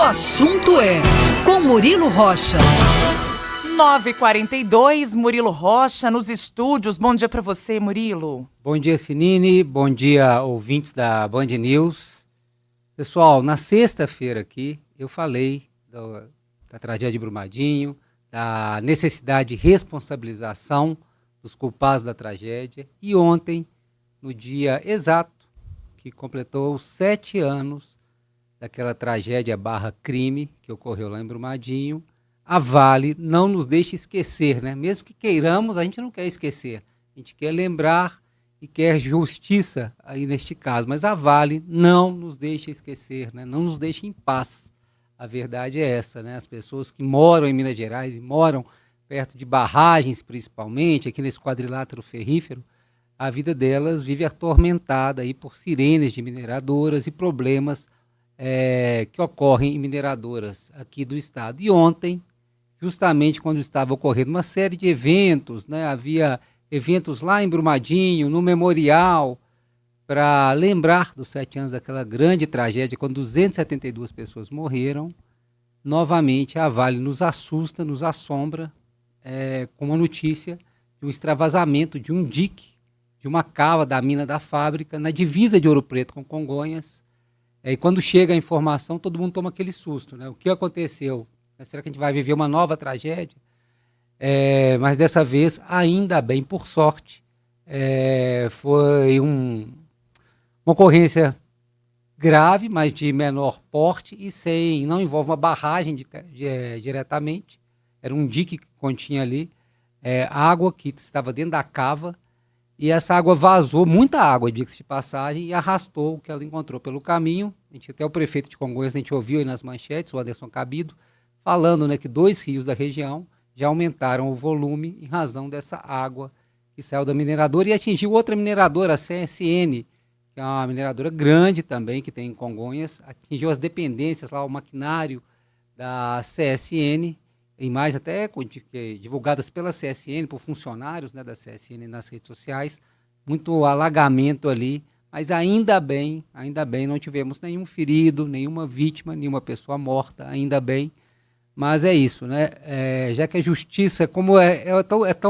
assunto é com Murilo Rocha. 9h42, Murilo Rocha nos estúdios. Bom dia para você, Murilo. Bom dia, Sinine. Bom dia, ouvintes da Band News. Pessoal, na sexta-feira aqui eu falei da tragédia de Brumadinho, da necessidade de responsabilização dos culpados da tragédia. E ontem, no dia exato que completou 7 anos daquela tragédia /crime que ocorreu lá em Brumadinho, a Vale não nos deixa esquecer, né? Mesmo que queiramos, a gente não quer esquecer. A gente quer lembrar e quer justiça aí neste caso. Mas a Vale não nos deixa esquecer, né? Não nos deixa em paz. A verdade é essa, né? As pessoas que moram em Minas Gerais e moram perto de barragens, principalmente, aqui nesse quadrilátero ferrífero, a vida delas vive atormentada aí por sirenes de mineradoras e problemas que ocorrem em mineradoras aqui do estado. E ontem, justamente quando estava ocorrendo uma série de eventos, né? Havia eventos lá em Brumadinho, no Memorial, para lembrar dos 7 anos daquela grande tragédia, quando 272 pessoas morreram. Novamente, a Vale nos assusta, nos assombra, com uma notícia de um extravasamento de um dique, de uma cava da mina da fábrica, na divisa de Ouro Preto com Congonhas. E quando chega a informação, todo mundo toma aquele susto, né? O que aconteceu? Será que a gente vai viver uma nova tragédia? Mas dessa vez, ainda bem, por sorte, foi uma ocorrência grave, mas de menor porte e não envolve uma barragem diretamente. Era um dique que continha ali água que estava dentro da cava, e essa água vazou, muita água, diga-se de passagem, e arrastou o que ela encontrou pelo caminho. Até o prefeito de Congonhas, a gente ouviu aí nas manchetes, o Anderson Cabido, falando, né, que 2 rios da região já aumentaram o volume em razão dessa água que saiu da mineradora e atingiu outra mineradora, a CSN, que é uma mineradora grande também, que tem em Congonhas, atingiu as dependências lá, o maquinário da CSN, imagens até divulgadas pela CSN, por funcionários, né, da CSN nas redes sociais, muito alagamento ali, mas ainda bem, não tivemos nenhum ferido, nenhuma vítima, nenhuma pessoa morta, ainda bem. Mas é isso, né? Já que a justiça, como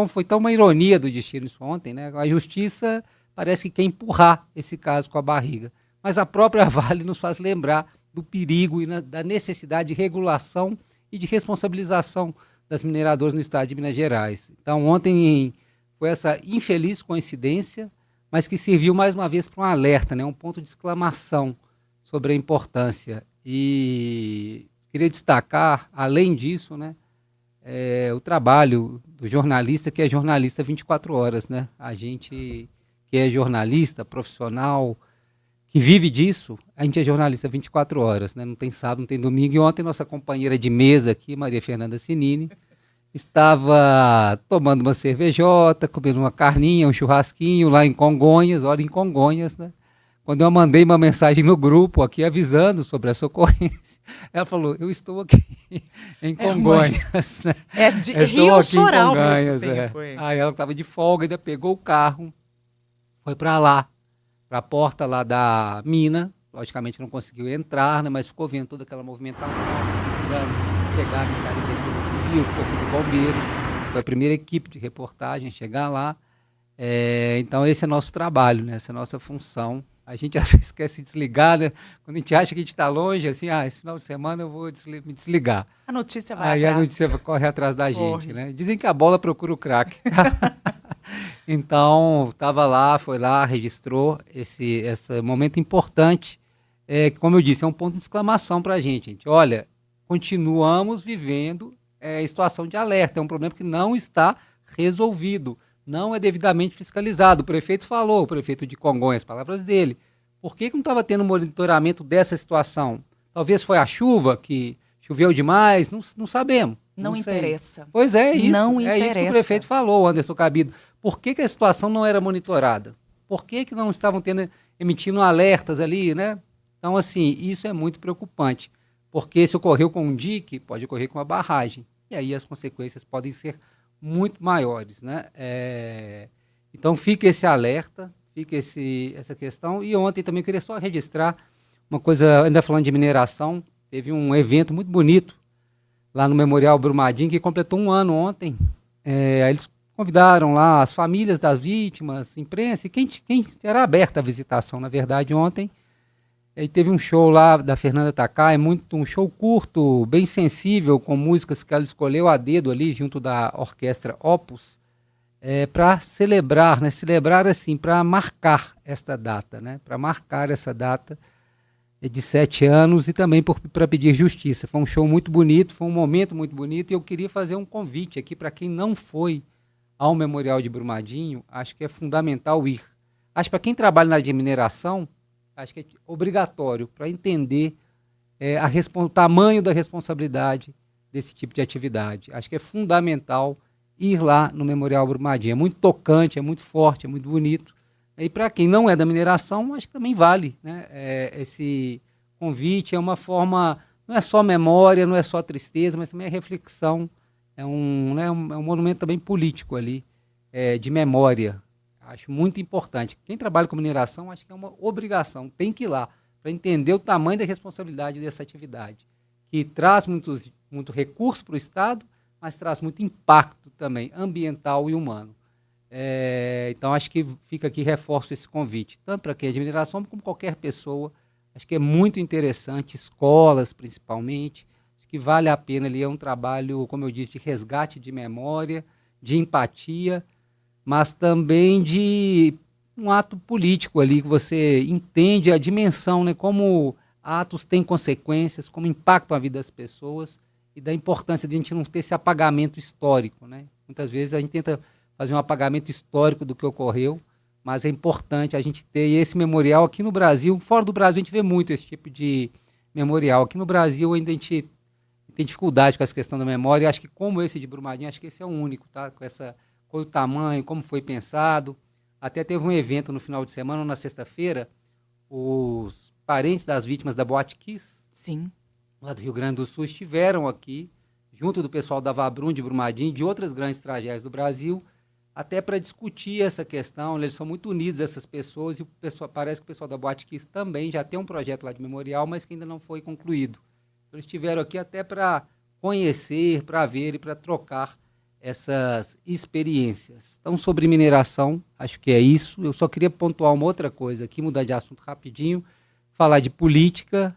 foi tão uma ironia do destino isso ontem, né? A justiça parece que quer empurrar esse caso com a barriga. Mas a própria Vale nos faz lembrar do perigo e da necessidade de regulação e de responsabilização das mineradoras no estado de Minas Gerais. Então, ontem foi essa infeliz coincidência, mas que serviu mais uma vez para um alerta, né? Um ponto de exclamação sobre a importância. E queria destacar, além disso, né, o trabalho do jornalista, que é jornalista 24 horas. Né? A gente que é jornalista, profissional, que vive disso, a gente é jornalista 24 horas. Né? Não tem sábado, não tem domingo. E ontem nossa companheira de mesa aqui, Maria Fernanda Sinini, estava tomando uma cervejota, comendo uma carninha, um churrasquinho lá em Congonhas, né? Quando eu mandei uma mensagem no grupo aqui avisando sobre essa ocorrência, ela falou, eu estou aqui em Congonhas. Né? Rio Soral mesmo tempo. Aí ela estava de folga, ainda pegou o carro, foi para lá, para a porta lá da mina, logicamente não conseguiu entrar, né, mas ficou vendo toda aquela movimentação, esperando pegar e sair da Defesa Civil, Corpo de Bombeiros, foi a primeira equipe de reportagem a chegar lá. Então esse é nosso trabalho, né? Essa é a nossa função. A gente às vezes quer se desligar, né? Quando a gente acha que a gente está longe, assim, esse final de semana eu vou me desligar. A notícia vai atrás. Aí a notícia corre atrás da gente, né? Dizem que a bola procura o craque. Então, estava lá, foi lá, registrou esse momento importante. Como eu disse, é um ponto de exclamação para a gente. Olha, continuamos vivendo situação de alerta. É um problema que não está resolvido. Não é devidamente fiscalizado. O prefeito falou, o prefeito de Congonhas, palavras dele. Por que não estava tendo monitoramento dessa situação? Talvez foi a chuva, que choveu demais, não sabemos. Não interessa. Pois é isso. Não interessa. É isso que o prefeito falou, Anderson Cabido. Por que a situação não era monitorada? Por que não estavam emitindo alertas ali, né? Então, assim, isso é muito preocupante. Porque se ocorreu com um dique, pode ocorrer com uma barragem. E aí as consequências podem ser muito maiores, né? Então fica esse alerta, fica essa questão. E ontem também eu queria só registrar uma coisa, ainda falando de mineração, teve um evento muito bonito lá no Memorial Brumadinho, que completou 1 ano ontem. Aí eles convidaram lá as famílias das vítimas, imprensa, e quem era aberta a visitação, na verdade, ontem. E teve um show lá da Fernanda Takai, um show curto, bem sensível, com músicas que ela escolheu a dedo ali, junto da orquestra Opus, para celebrar, né? Celebrar assim, para marcar esta data, né? Para marcar essa data de 7 anos e também para pedir justiça. Foi um show muito bonito, foi um momento muito bonito, e eu queria fazer um convite aqui para quem não foi ao Memorial de Brumadinho. Acho que é fundamental ir. Acho que para quem trabalha na área de mineração, acho que é obrigatório para entender o tamanho da responsabilidade desse tipo de atividade. Acho que é fundamental ir lá no Memorial Brumadinho. É muito tocante, é muito forte, é muito bonito. E para quem não é da mineração, acho que também vale, né? Esse convite é uma forma, não é só memória, não é só tristeza, mas também é reflexão. É um monumento também político ali, de memória. Acho muito importante. Quem trabalha com mineração, acho que é uma obrigação, tem que ir lá, para entender o tamanho da responsabilidade dessa atividade, que traz muito recurso para o Estado, mas traz muito impacto também ambiental e humano. Então, acho que fica aqui, reforço esse convite, tanto para quem é de mineração como qualquer pessoa. Acho que é muito interessante, escolas principalmente, acho que vale a pena ali, é um trabalho, como eu disse, de resgate de memória, de empatia, mas também de um ato político ali, que você entende a dimensão, né, como atos têm consequências, como impactam a vida das pessoas, e da importância de a gente não ter esse apagamento histórico, né? Muitas vezes a gente tenta fazer um apagamento histórico do que ocorreu, mas é importante a gente ter esse memorial aqui no Brasil. Fora do Brasil a gente vê muito esse tipo de memorial. Aqui no Brasil ainda a gente tem dificuldade com essa questão da memória. Acho que como esse de Brumadinho, acho que esse é o único, tá? Com o tamanho, como foi pensado. Até teve um evento no final de semana, ou na sexta-feira, os parentes das vítimas da Boate Kiss, Sim. lá do Rio Grande do Sul, estiveram aqui, junto do pessoal da Vabrum de Brumadinho, de outras grandes tragédias do Brasil, até para discutir essa questão. Eles são muito unidos, essas pessoas, e parece que o pessoal da Boate Kiss também já tem um projeto lá de memorial, mas que ainda não foi concluído. Então, eles estiveram aqui até para conhecer, para ver e para trocar essas experiências. Então, sobre mineração, acho que é isso. Eu só queria pontuar uma outra coisa aqui, mudar de assunto rapidinho, falar de política,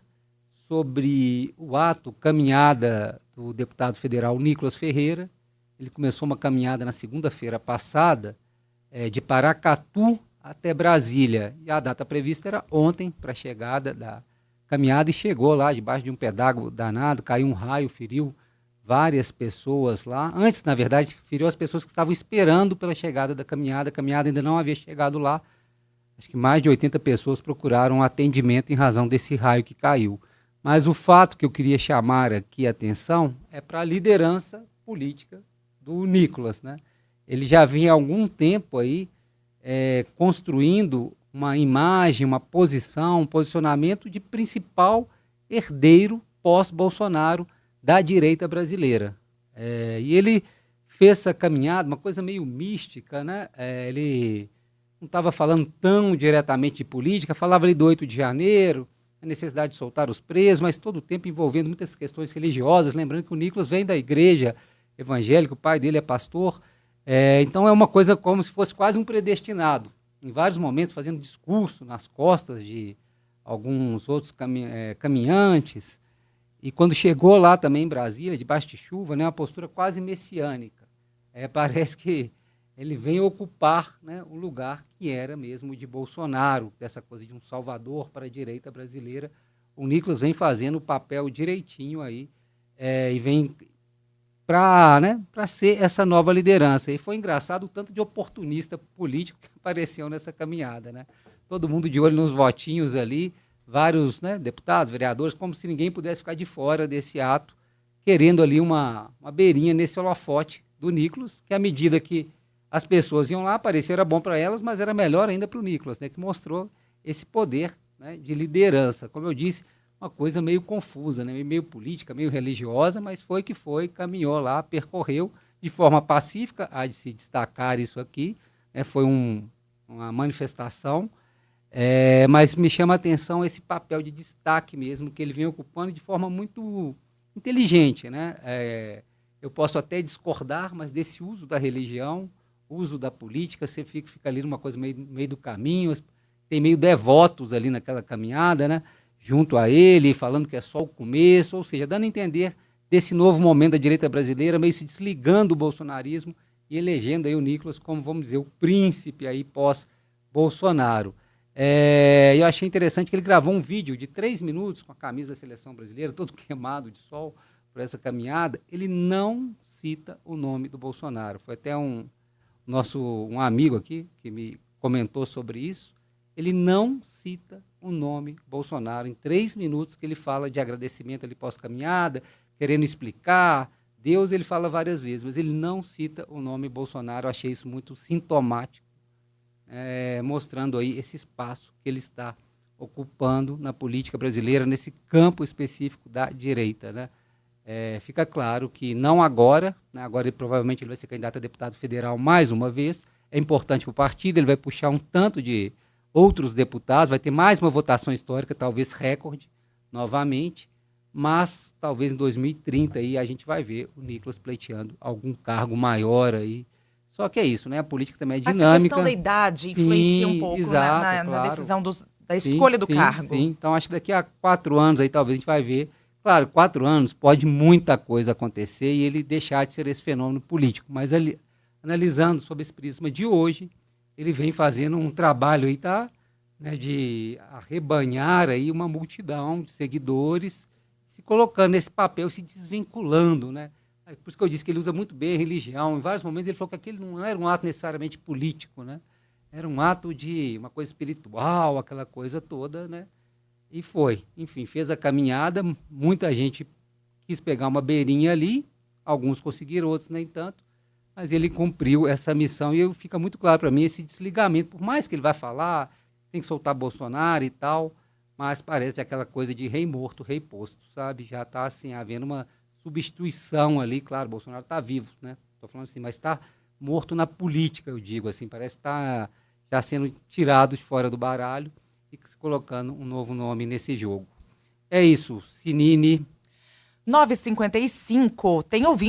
sobre o ato, caminhada do deputado federal Nicolas Ferreira. Ele começou uma caminhada na segunda-feira passada, de Paracatu até Brasília. E a data prevista era ontem para a chegada da caminhada, e chegou lá debaixo de um pedágio danado, caiu um raio, feriu várias pessoas lá. Antes, na verdade, feriu as pessoas que estavam esperando pela chegada da caminhada. A caminhada ainda não havia chegado lá. Acho que mais de 80 pessoas procuraram atendimento em razão desse raio que caiu. Mas o fato que eu queria chamar aqui a atenção é para a liderança política do Nicolas, né? Ele já vinha há algum tempo aí construindo uma imagem, uma posição, um posicionamento de principal herdeiro pós-Bolsonaro da direita brasileira. E ele fez essa caminhada, uma coisa meio mística, né? Ele não estava falando tão diretamente de política, falava ali do 8 de janeiro, a necessidade de soltar os presos, mas todo o tempo envolvendo muitas questões religiosas, lembrando que o Nicolas vem da igreja evangélica, o pai dele é pastor, então é uma coisa como se fosse quase um predestinado, em vários momentos fazendo discurso nas costas de alguns outros caminhantes, e quando chegou lá também em Brasília, debaixo de chuva, né, uma postura quase messiânica. Parece que ele vem ocupar, né, o lugar que era mesmo de Bolsonaro, dessa coisa de um salvador para a direita brasileira. O Nicolas vem fazendo o papel direitinho aí, e vem para ser essa nova liderança. E foi engraçado o tanto de oportunista político que apareceu nessa caminhada, né? Todo mundo de olho nos votinhos ali, vários, né, deputados, vereadores, como se ninguém pudesse ficar de fora desse ato, querendo ali uma beirinha nesse holofote do Nicolas, que à medida que as pessoas iam lá, aparecer, era bom para elas, mas era melhor ainda para o Nicolas, né, que mostrou esse poder, né, de liderança. Como eu disse, uma coisa meio confusa, né, meio política, meio religiosa, mas foi que foi, caminhou lá, percorreu de forma pacífica. Há de se destacar isso aqui, né, foi uma manifestação Mas me chama a atenção esse papel de destaque mesmo que ele vem ocupando de forma muito inteligente, né? Eu posso até discordar, mas desse uso da religião, uso da política, você fica ali numa coisa meio do caminho, tem meio devotos ali naquela caminhada, né? Junto a ele, falando que é só o começo, ou seja, dando a entender desse novo momento da direita brasileira, meio se desligando do bolsonarismo e elegendo aí o Nicolas como, vamos dizer, o príncipe aí pós-Bolsonaro. Eu achei interessante que ele gravou um vídeo de 3 minutos com a camisa da seleção brasileira, todo queimado de sol por essa caminhada. Ele não cita o nome do Bolsonaro. Foi até um amigo aqui que me comentou sobre isso. Ele não cita o nome Bolsonaro. Em 3 minutos que ele fala de agradecimento ali pós-caminhada, querendo explicar. Deus ele fala várias vezes, mas ele não cita o nome Bolsonaro. Eu achei isso muito sintomático, mostrando aí esse espaço que ele está ocupando na política brasileira, nesse campo específico da direita, né? Fica claro que não agora, né? Agora provavelmente ele vai ser candidato a deputado federal mais uma vez, é importante para o partido, ele vai puxar um tanto de outros deputados, vai ter mais uma votação histórica, talvez recorde, novamente, mas talvez em 2030 aí a gente vai ver o Nicolas pleiteando algum cargo maior aí. Só que é isso, né? A política também é dinâmica. A questão da idade influencia um pouco, exato, na decisão da escolha do cargo. Sim, então acho que daqui a 4 anos aí talvez a gente vai ver. Claro, 4 anos pode muita coisa acontecer e ele deixar de ser esse fenômeno político, mas analisando sob esse prisma de hoje, ele vem fazendo um trabalho aí, né, de arrebanhar aí uma multidão de seguidores, se colocando nesse papel, se desvinculando, né? Por isso que eu disse que ele usa muito bem a religião. Em vários momentos ele falou que aquele não era um ato necessariamente político, né? Era um ato de uma coisa espiritual, aquela coisa toda, né? E foi. Enfim, fez a caminhada, muita gente quis pegar uma beirinha ali, alguns conseguiram, outros nem tanto, mas ele cumpriu essa missão e fica muito claro para mim esse desligamento, por mais que ele vá falar, tem que soltar Bolsonaro e tal, mas parece aquela coisa de rei morto, rei posto, sabe? Já está assim, havendo uma substituição ali, claro, Bolsonaro está vivo, né? Estou falando assim, mas está morto na política, eu digo assim, parece que está já sendo tirado de fora do baralho e se colocando um novo nome nesse jogo. É isso, Sinine. 9h55, tem ouvinte